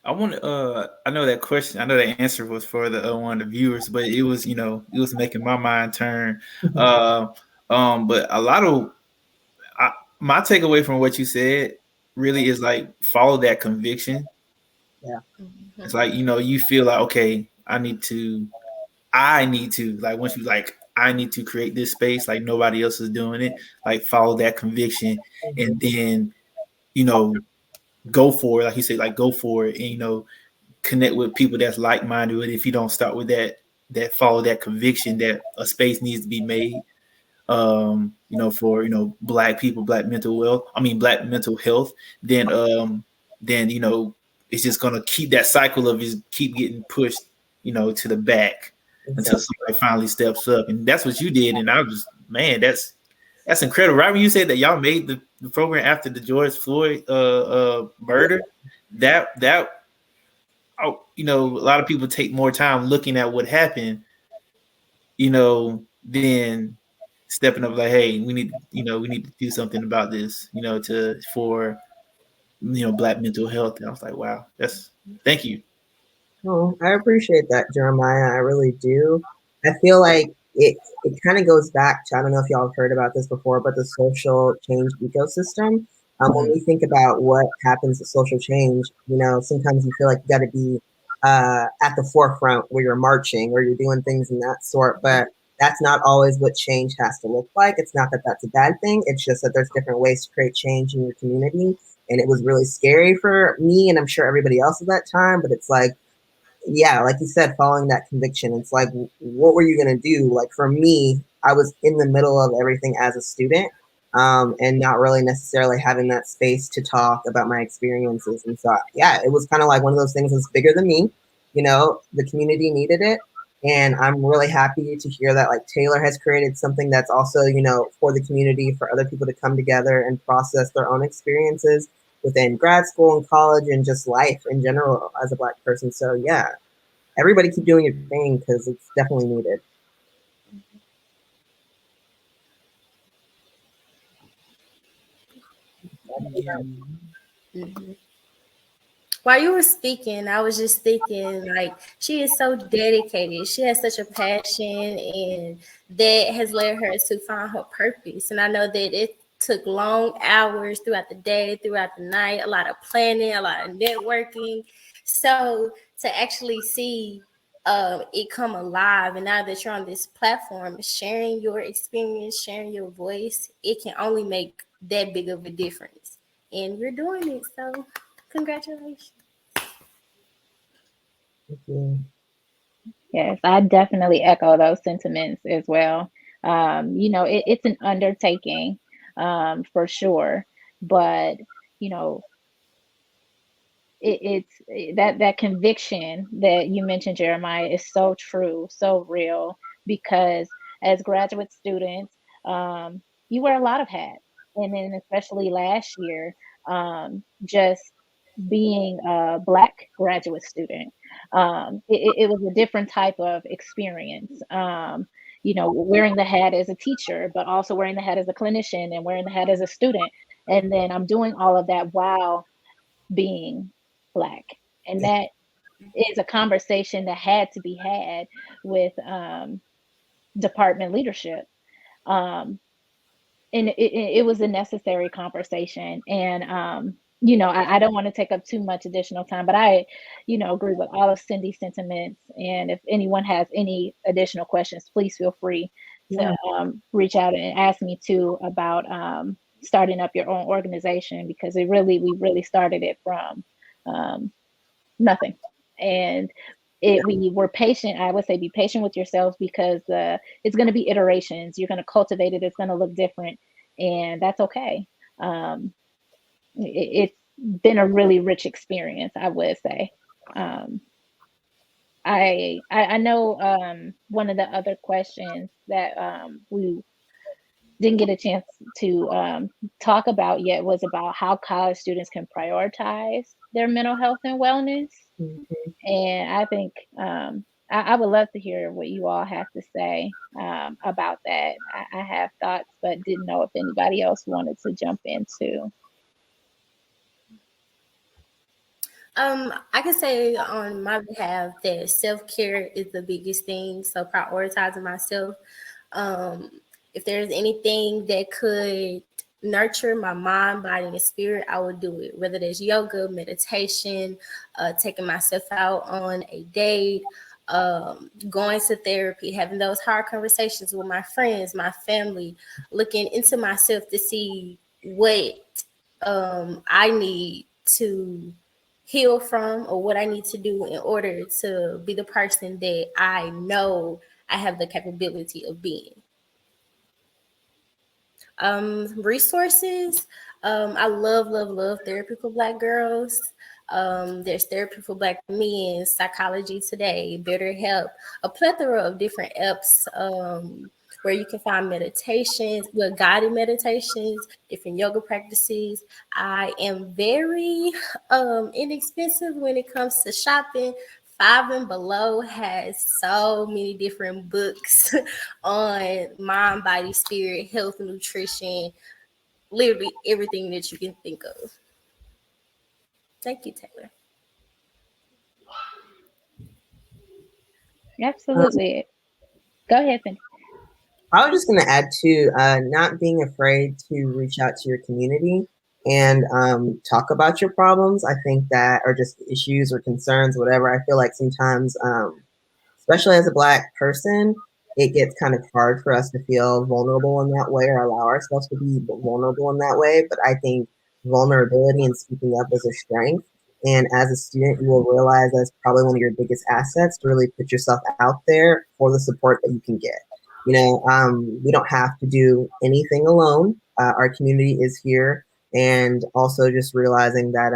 I know that question, I know the answer was for the one of the viewers, but it was, it was making my mind turn. But a lot of my takeaway from what you said really is like follow that conviction. Yeah. It's like, you feel like, okay, I need to like, once you like, I need to create this space, like nobody else is doing it, like follow that conviction, and then, go for it. Like you said, like go for it, and, connect with people that's like-minded with it. If you don't start with that follow that conviction that a space needs to be made, for, Black people, Black mental health, then, it's just going to keep that cycle of just keep getting pushed, to the back until somebody finally steps up. And that's what you did. And I was just, man, That's incredible. Right when you said that y'all made the program after the George Floyd murder, that you know, a lot of people take more time looking at what happened, you know, than stepping up like, hey, we need to do something about this, you know, for Black mental health. And I was like, wow, thank you. Oh, I appreciate that, Jeremiah. I really do. I feel like it kind of goes back to, I don't know if y'all have heard about this before, but the social change ecosystem. When we think about what happens to social change, sometimes you feel like you got to be at the forefront where you're marching or you're doing things in that sort, but that's not always what change has to look like. It's not that that's a bad thing. It's just that there's different ways to create change in your community. And it was really scary for me, and I'm sure everybody else at that time, but it's like, yeah, like you said, following that conviction, it's like, what were you going to do? Like for me, I was in the middle of everything as a student, and not really necessarily having that space to talk about my experiences. And so, yeah, it was kind of like one of those things that's bigger than me. The community needed it. And I'm really happy to hear that like Taylor has created something that's also, for the community, for other people to come together and process their own experiences within grad school and college and just life in general as a Black person. So yeah, everybody keep doing your thing because it's definitely needed. Mm-hmm. While you were speaking, I was just thinking, like, she is so dedicated. She has such a passion, and that has led her to find her purpose. And I know that it took long hours throughout the day, throughout the night, a lot of planning, a lot of networking. So to actually see it come alive, and now that you're on this platform, sharing your experience, sharing your voice, it can only make that big of a difference. And you're doing it, so congratulations. Thank you. Yes, I definitely echo those sentiments as well. It's an undertaking, for sure, but you know, that conviction that you mentioned, Jeremiah, is so true, so real, because as graduate students, you wear a lot of hats. And then especially last year, just being a Black graduate student, it was a different type of experience. Wearing the hat as a teacher, but also wearing the hat as a clinician and wearing the hat as a student. And then I'm doing all of that while being Black. And that is a conversation that had to be had with department leadership. And it was a necessary conversation. And, I don't want to take up too much additional time, but I, agree with all of Cindy's sentiments. And if anyone has any additional questions, please feel free to reach out and ask me too about starting up your own organization, because we really started it from nothing. And we were patient. I would say be patient with yourselves, because it's going to be iterations. You're going to cultivate it. It's going to look different, and that's okay. It's been a really rich experience, I would say. I know one of the other questions that we didn't get a chance to talk about yet was about how college students can prioritize their mental health and wellness. Mm-hmm. And I think I would love to hear what you all have to say about that. I have thoughts, but didn't know if anybody else wanted to jump into. I can say on my behalf that self-care is the biggest thing. So prioritizing myself. If there's anything that could nurture my mind, body, and spirit, I would do it. Whether there's yoga, meditation, taking myself out on a date, going to therapy, having those hard conversations with my friends, my family, looking into myself to see what I need to heal from, or what I need to do in order to be the person that I know I have the capability of being. Resources. I love therapy for Black girls. There's therapy for Black men, Psychology Today, BetterHelp, a plethora of different apps, where you can find meditations, guided meditations, different yoga practices. I am very inexpensive when it comes to shopping. Five and Below has so many different books on mind, body, spirit, health, nutrition, literally everything that you can think of. Thank you, Taylor. Absolutely. Go ahead, Cindy. I was just going to add to not being afraid to reach out to your community and talk about your problems. I think that, or just issues or concerns, whatever. I feel like sometimes, especially as a Black person, it gets kind of hard for us to feel vulnerable in that way or allow ourselves to be vulnerable in that way. But I think vulnerability and speaking up is a strength. And as a student, you will realize that's probably one of your biggest assets to really put yourself out there for the support that you can get. You know, we don't have to do anything alone. Our community is here. And also just realizing that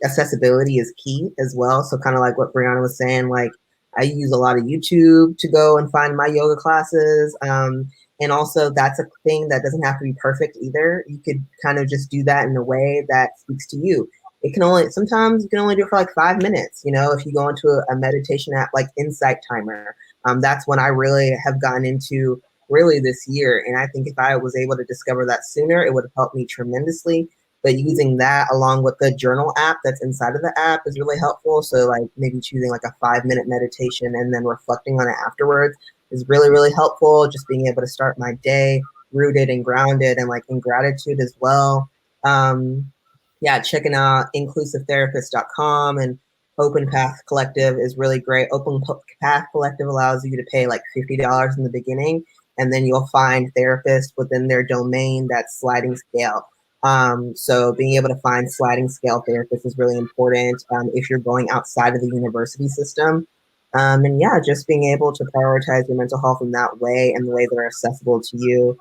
accessibility is key as well. So kind of like what Brianna was saying, like I use a lot of YouTube to go and find my yoga classes. And also that's a thing that doesn't have to be perfect either. You could kind of just do that in a way that speaks to you. Sometimes you can only do it for like 5 minutes. You know, if you go into a meditation app like Insight Timer, that's when I really have gotten into really this year. And I think if I was able to discover that sooner, it would have helped me tremendously. But using that along with the journal app that's inside of the app is really helpful. So like maybe choosing like a 5-minute meditation and then reflecting on it afterwards is really, really helpful. Just being able to start my day rooted and grounded and like in gratitude as well. Yeah, checking out inclusivetherapist.com and Open Path Collective is really great. Open Path Collective allows you to pay like $50 in the beginning, and then you'll find therapists within their domain that's sliding scale. So being able to find sliding scale therapists is really important if you're going outside of the university system. And yeah, just being able to prioritize your mental health in that way and the way that are accessible to you.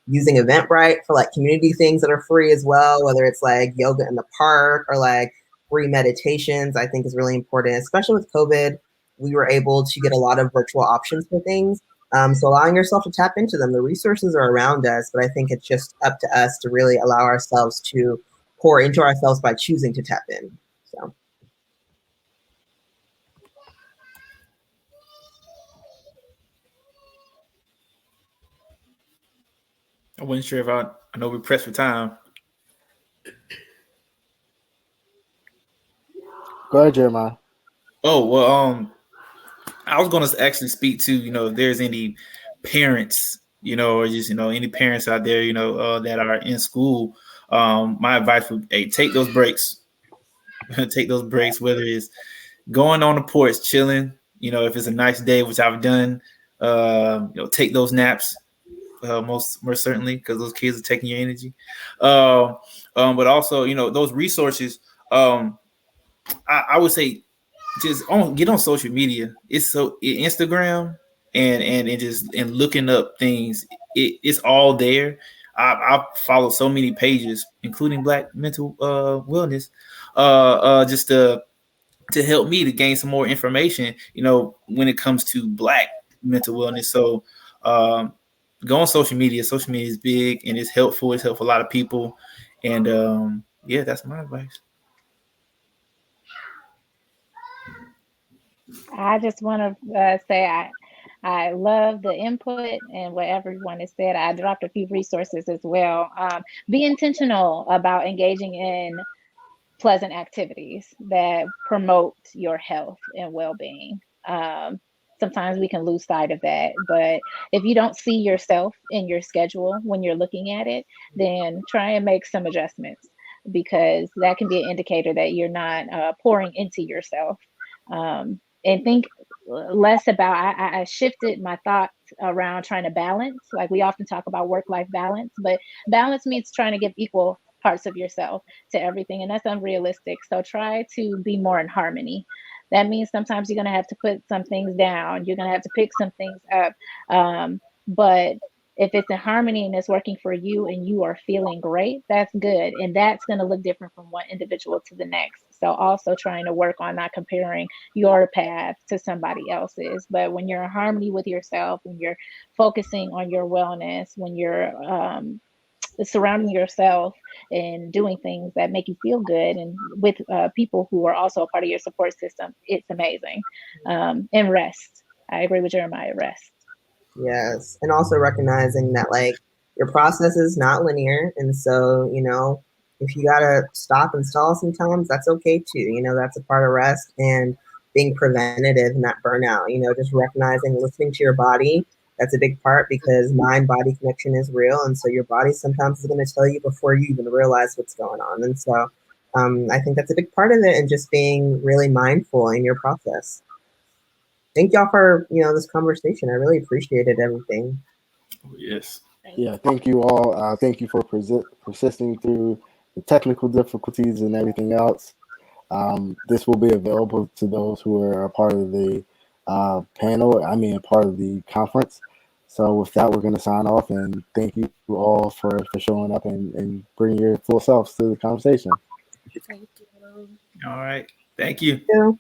Using Eventbrite for like community things that are free as well, whether it's like yoga in the park or like free meditations, I think is really important. Especially with COVID, we were able to get a lot of virtual options for things. So allowing yourself to tap into them. The resources are around us, but I think it's just up to us to really allow ourselves to pour into ourselves by choosing to tap in. So. I wasn't sure if I know we're pressed for time. Go ahead, Jeremiah. Oh, well, I was going to actually speak to, if there's any parents, or just, any parents out there, that are in school. My advice would, take those breaks. Take those breaks, whether it's going on the porch, chilling, if it's a nice day, which I've done, take those naps. Most certainly, because those kids are taking your energy. But also, those resources, I would say just get on social media. It's Instagram and looking up things. It's all there. I follow so many pages, including Black Mental Wellness, just to help me to gain some more information, when it comes to Black mental wellness. So go on social media. Social media is big and it's helpful. It's helped a lot of people. And yeah, that's my advice. I just want to say I love the input and what everyone has said. I dropped a few resources as well. Be intentional about engaging in pleasant activities that promote your health and well-being. Sometimes we can lose sight of that, but if you don't see yourself in your schedule when you're looking at it, then try and make some adjustments, because that can be an indicator that you're not pouring into yourself. And think less about, I shifted my thoughts around trying to balance. Like we often talk about work-life balance, but balance means trying to give equal parts of yourself to everything, and that's unrealistic. So try to be more in harmony. That means sometimes you're going to have to put some things down. You're going to have to pick some things up. But If it's in harmony and it's working for you and you are feeling great, that's good. And that's going to look different from one individual to the next. So also trying to work on not comparing your path to somebody else's. But when you're in harmony with yourself, when you're focusing on your wellness, when you're surrounding yourself and doing things that make you feel good and with people who are also a part of your support system, it's amazing. And rest. I agree with Jeremiah, rest. Yes. And also recognizing that like your process is not linear. And so, you know, if you gotta stop and stall sometimes, that's okay too. You know, that's a part of rest and being preventative and not burnout, you know, just recognizing, listening to your body. That's a big part because mind body connection is real. And so your body sometimes is going to tell you before you even realize what's going on. And so I think that's a big part of it, and just being really mindful in your process. Thank y'all for, you know, this conversation. I really appreciated everything. Yes. Yeah, thank you all. Thank you for persisting through the technical difficulties and everything else. This will be available to those who are a part of the panel, a part of the conference. So with that, we're going to sign off, and thank you all for showing up and bringing your full selves to the conversation. Thank you. All right. Thank you. Thank you.